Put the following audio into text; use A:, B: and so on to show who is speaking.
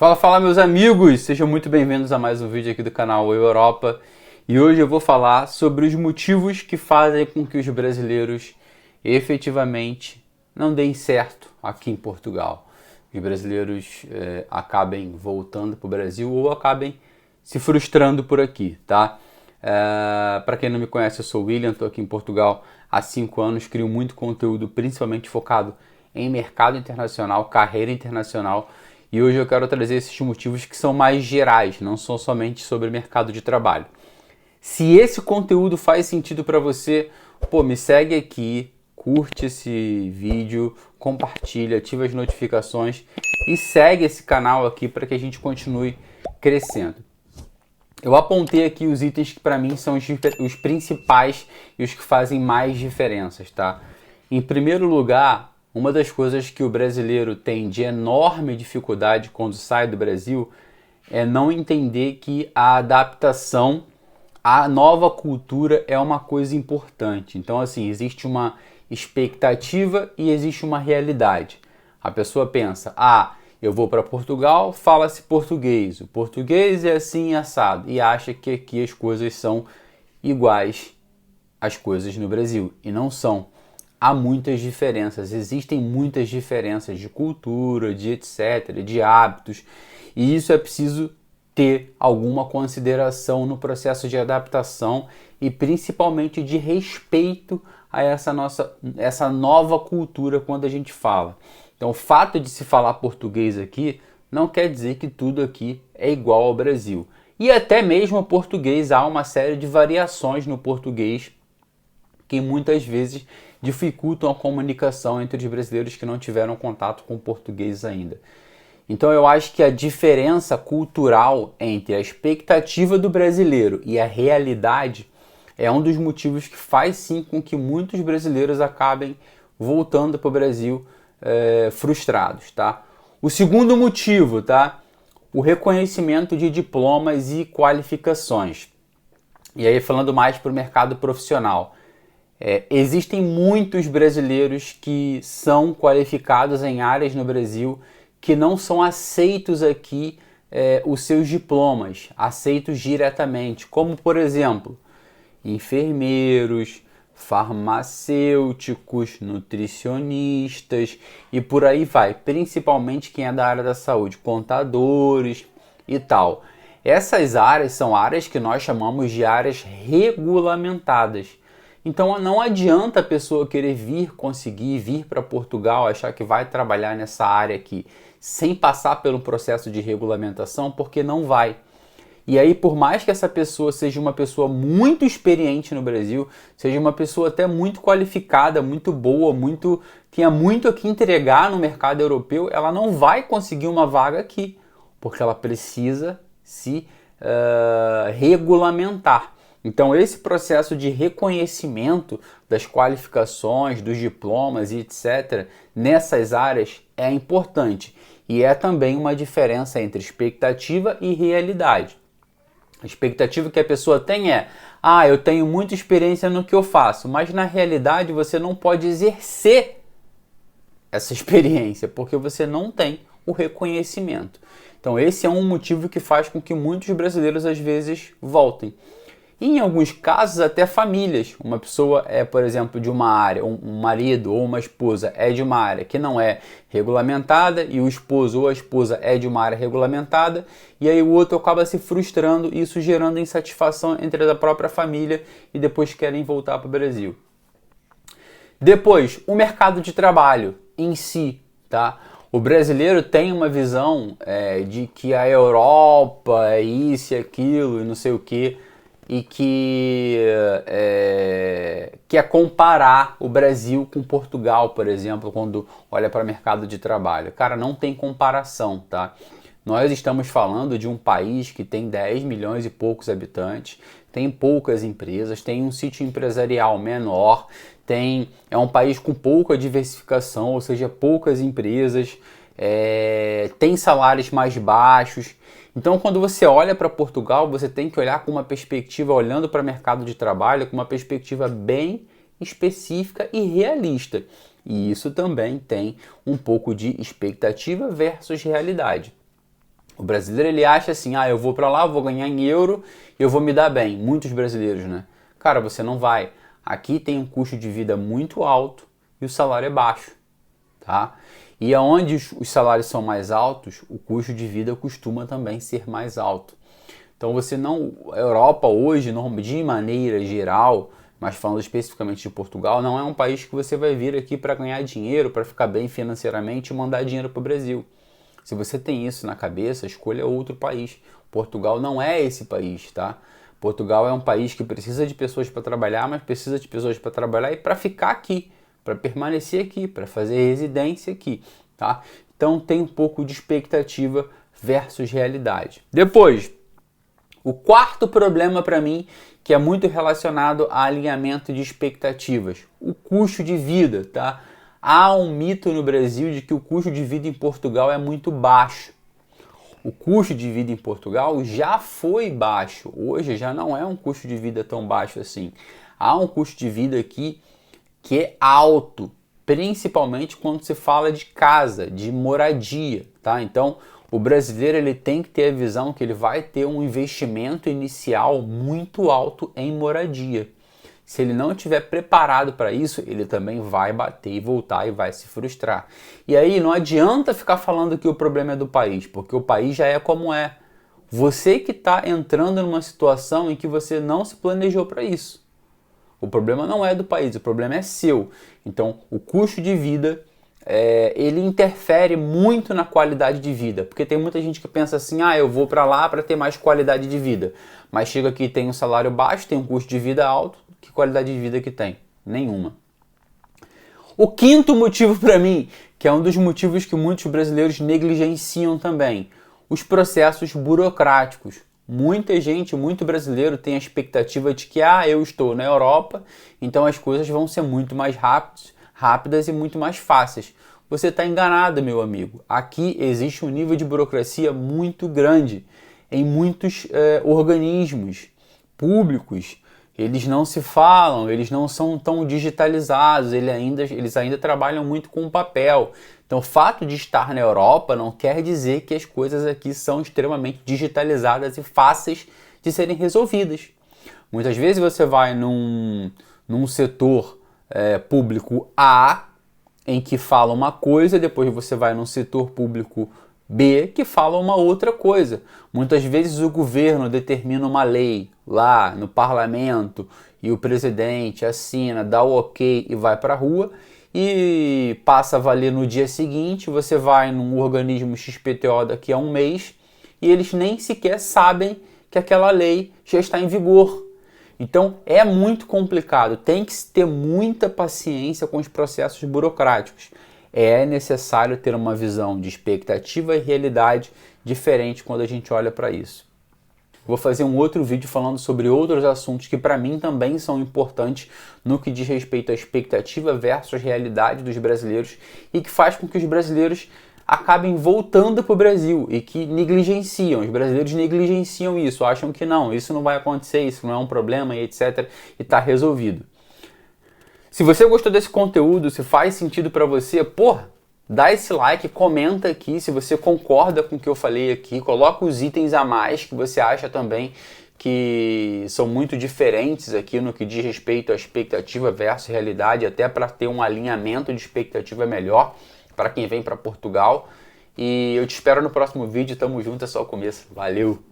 A: Fala, fala meus amigos! Sejam muito bem-vindos a mais um vídeo aqui do canal Eu Europa. E hoje eu vou falar sobre os motivos que fazem com que os brasileiros efetivamente não deem certo aqui em Portugal. Os brasileiros acabem voltando para o Brasil ou acabem se frustrando por aqui, tá? Para quem não me conhece, eu sou o William, estou aqui em Portugal há 5 anos, crio muito conteúdo principalmente focado em mercado internacional, carreira internacional. E hoje eu quero trazer esses motivos que são mais gerais, não são somente sobre mercado de trabalho. Se esse conteúdo faz sentido para você, me segue aqui, curte esse vídeo, compartilha, ativa as notificações e segue esse canal aqui para que a gente continue crescendo. Eu apontei aqui os itens que para mim são os principais e os que fazem mais diferenças, tá? Em primeiro lugar, uma das coisas que o brasileiro tem de enorme dificuldade quando sai do Brasil é não entender que a adaptação à nova cultura é uma coisa importante. Então, assim, existe uma expectativa e existe uma realidade. A pessoa pensa, eu vou para Portugal, fala-se português. O português é assim assado e acha que aqui as coisas são iguais às coisas no Brasil e não são. Há muitas diferenças, existem muitas diferenças de cultura, de etc, de hábitos, e isso é preciso ter alguma consideração no processo de adaptação e principalmente de respeito a essa nova cultura quando a gente fala. Então, o fato de se falar português aqui não quer dizer que tudo aqui é igual ao Brasil. E até mesmo o português, há uma série de variações no português que muitas vezes dificultam a comunicação entre os brasileiros que não tiveram contato com o português ainda. Então eu acho que a diferença cultural entre a expectativa do brasileiro e a realidade é um dos motivos que faz sim com que muitos brasileiros acabem voltando para o Brasil frustrados, tá? O segundo motivo, tá? O reconhecimento de diplomas e qualificações. E aí falando mais para o mercado profissional. Existem muitos brasileiros que são qualificados em áreas no Brasil que não são aceitos aqui os seus diplomas, aceitos diretamente, como por exemplo, enfermeiros, farmacêuticos, nutricionistas e por aí vai, principalmente quem é da área da saúde, contadores e tal. Essas áreas são áreas que nós chamamos de áreas regulamentadas. Então não adianta a pessoa querer conseguir vir para Portugal, achar que vai trabalhar nessa área aqui, sem passar pelo processo de regulamentação, porque não vai. E aí, por mais que essa pessoa seja uma pessoa muito experiente no Brasil, seja uma pessoa até muito qualificada, muito boa, tenha muito a que entregar no mercado europeu, ela não vai conseguir uma vaga aqui, porque ela precisa se regulamentar. Então esse processo de reconhecimento das qualificações, dos diplomas e etc. nessas áreas é importante e é também uma diferença entre expectativa e realidade. A expectativa que a pessoa tem eu tenho muita experiência no que eu faço, mas na realidade você não pode exercer essa experiência porque você não tem o reconhecimento. Então esse é um motivo que faz com que muitos brasileiros às vezes voltem. E em alguns casos até famílias. Uma pessoa por exemplo, de uma área, um marido ou uma esposa é de uma área que não é regulamentada e o esposo ou a esposa é de uma área regulamentada e aí o outro acaba se frustrando, isso gerando insatisfação entre a própria família e depois querem voltar para o Brasil. Depois, o mercado de trabalho em si, tá? O brasileiro tem uma visão de que a Europa é isso e aquilo e não sei o que, e que quer comparar o Brasil com Portugal, por exemplo, quando olha para o mercado de trabalho. Cara, não tem comparação, tá? Nós estamos falando de um país que tem 10 milhões e poucos habitantes, tem poucas empresas, tem um sítio empresarial menor, é um país com pouca diversificação, ou seja, poucas empresas, tem salários mais baixos. Então, quando você olha para Portugal, você tem que olhar com uma perspectiva, olhando para o mercado de trabalho, com uma perspectiva bem específica e realista. E isso também tem um pouco de expectativa versus realidade. O brasileiro ele acha assim, eu vou para lá, vou ganhar em euro, eu vou me dar bem. Muitos brasileiros, né? Cara, você não vai. Aqui tem um custo de vida muito alto e o salário é baixo, tá? E aonde os salários são mais altos, o custo de vida costuma também ser mais alto. Então você não, a Europa hoje, de maneira geral, mas falando especificamente de Portugal, não é um país que você vai vir aqui para ganhar dinheiro, para ficar bem financeiramente e mandar dinheiro para o Brasil. Se você tem isso na cabeça, escolha outro país. Portugal não é esse país, tá? Portugal é um país que precisa de pessoas para trabalhar, mas precisa de pessoas para trabalhar e para ficar aqui, para permanecer aqui, para fazer residência aqui, tá? Então tem um pouco de expectativa versus realidade. Depois, o quarto problema para mim, que é muito relacionado a alinhamento de expectativas, o custo de vida, tá? Há um mito no Brasil de que o custo de vida em Portugal é muito baixo. O custo de vida em Portugal já foi baixo, hoje já não é um custo de vida tão baixo assim. Há um custo de vida aqui que é alto, principalmente quando se fala de casa, de moradia, tá? Então, o brasileiro ele tem que ter a visão que ele vai ter um investimento inicial muito alto em moradia. Se ele não estiver preparado para isso, ele também vai bater e voltar e vai se frustrar. E aí não adianta ficar falando que o problema é do país, porque o país já é como é. Você que está entrando numa situação em que você não se planejou para isso. O problema não é do país, o problema é seu. Então, o custo de vida, ele interfere muito na qualidade de vida. Porque tem muita gente que pensa assim, eu vou para lá para ter mais qualidade de vida. Mas chega aqui, tem um salário baixo, tem um custo de vida alto. Que qualidade de vida que tem? Nenhuma. O quinto motivo para mim, que é um dos motivos que muitos brasileiros negligenciam também, os processos burocráticos. Muita gente, muito brasileiro tem a expectativa de que eu estou na Europa, então as coisas vão ser muito mais rápidas e muito mais fáceis. Você está enganado, meu amigo. Aqui existe um nível de burocracia muito grande em muitos organismos públicos. Eles não se falam, eles não são tão digitalizados, eles ainda trabalham muito com papel. Então, o fato de estar na Europa não quer dizer que as coisas aqui são extremamente digitalizadas e fáceis de serem resolvidas. Muitas vezes você vai num setor público A, em que fala uma coisa, depois você vai num setor público B, que fala uma outra coisa. Muitas vezes o governo determina uma lei lá no parlamento e o presidente assina, dá o ok e vai para a rua e passa a valer no dia seguinte. Você vai num organismo XPTO daqui a um mês e eles nem sequer sabem que aquela lei já está em vigor. Então é muito complicado, tem que ter muita paciência com os processos burocráticos. É necessário ter uma visão de expectativa e realidade diferente quando a gente olha para isso. Vou fazer um outro vídeo falando sobre outros assuntos que para mim também são importantes no que diz respeito à expectativa versus realidade dos brasileiros e que faz com que os brasileiros acabem voltando para o Brasil e que negligenciam. Os brasileiros negligenciam isso, acham que não, isso não vai acontecer, isso não é um problema e etc. e está resolvido. Se você gostou desse conteúdo, se faz sentido para você, dá esse like, comenta aqui se você concorda com o que eu falei aqui, coloca os itens a mais que você acha também que são muito diferentes aqui no que diz respeito à expectativa versus realidade, até para ter um alinhamento de expectativa melhor para quem vem para Portugal. E eu te espero no próximo vídeo, tamo junto, é só o começo. Valeu!